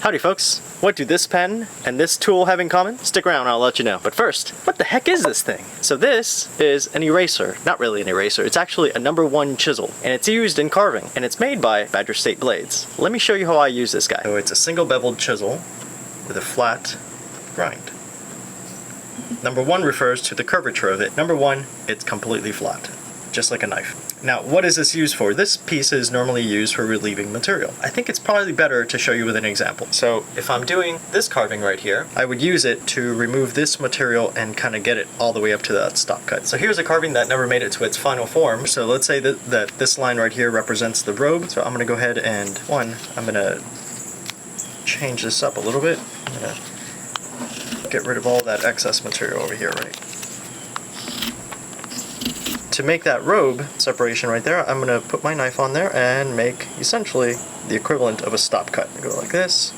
Howdy folks, what do this pen and this tool have in common? Stick around, I'll let you know. But first, what the heck is this thing? So this is an eraser. Not really an eraser, it's actually a #1 chisel. And it's used in carving, and it's made by Badger State Blades. Let me show you how I use this guy. So it's a single beveled chisel with a flat grind. #1 refers to the curvature of it. #1, it's completely flat, just like a knife. Now, what is this used for? This piece is normally used for relieving material. I think it's probably better to show you with an example. So if I'm doing this carving right here, I would use it to remove this material and kind of get it all the way up to that stop cut. So here's a carving that never made it to its final form. So let's say that this line right here represents the robe. So I'm going to go ahead and, I'm going to change this up a little bit. I'm going to get rid of all that excess material over here, right? To make that robe separation right there, I'm going to put my knife on there and make essentially the equivalent of a stop cut. Go like this.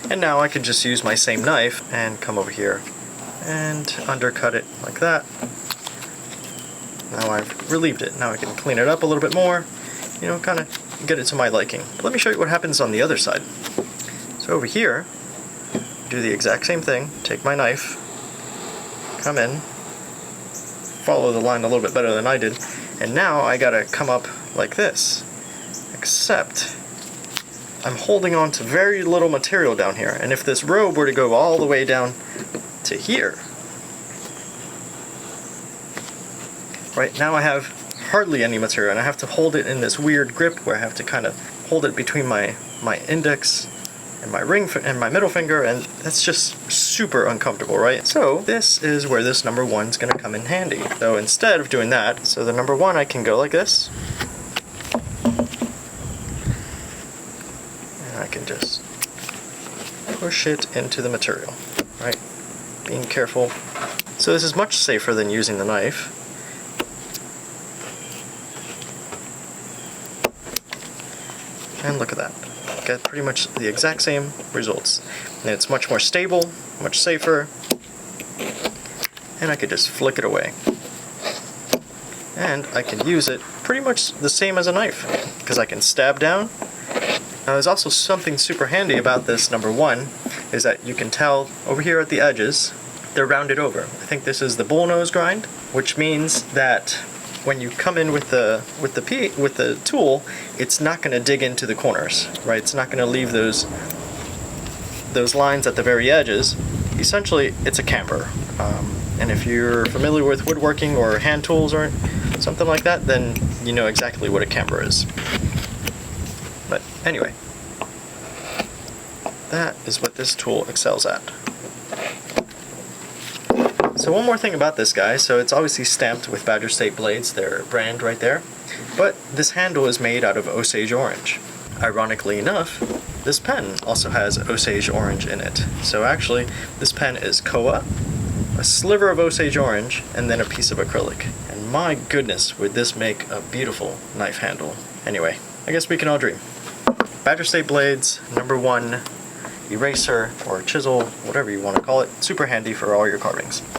And now I can just use my same knife and come over here and undercut it like that. Now I've relieved it. Now I can clean it up a little bit more, you know, kind of get it to my liking. But let me show you what happens on the other side. So over here, do the exact same thing. Take my knife, come in, follow the line a little bit better than I did, and now I gotta come up like this, except I'm holding on to very little material down here, and if this robe were to go all the way down to here, right now I have hardly any material, and I have to hold it in this weird grip where I have to kind of hold it between my index and my ring and my middle finger, and that's just super uncomfortable, right? So this is where this #1 is going to come in handy. So instead of doing that, so the #1 I can go like this, and I can just push it into the material, right? Being careful. So this is much safer than using the knife. And look at that. Get pretty much the exact same results. And it's much more stable, much safer, and I could just flick it away. And I can use it pretty much the same as a knife, because I can stab down. Now there's also something super handy about this #1, is that you can tell over here at the edges, they're rounded over. I think this is the bullnose grind, which means that when you come in with the tool, it's not going to dig into the corners, right? It's not going to leave those lines at the very edges. Essentially, it's a camber. And if you're familiar with woodworking or hand tools or something like that, then you know exactly what a camber is. But anyway, that is what this tool excels at. So one more thing about this guy, so it's obviously stamped with Badger State Blades, their brand right there, but this handle is made out of Osage orange. Ironically enough, this pen also has Osage orange in it. So actually, this pen is koa, a sliver of Osage orange, and then a piece of acrylic. And my goodness, would this make a beautiful knife handle. Anyway, I guess we can all dream. Badger State Blades, #1 eraser or chisel, whatever you want to call it, super handy for all your carvings.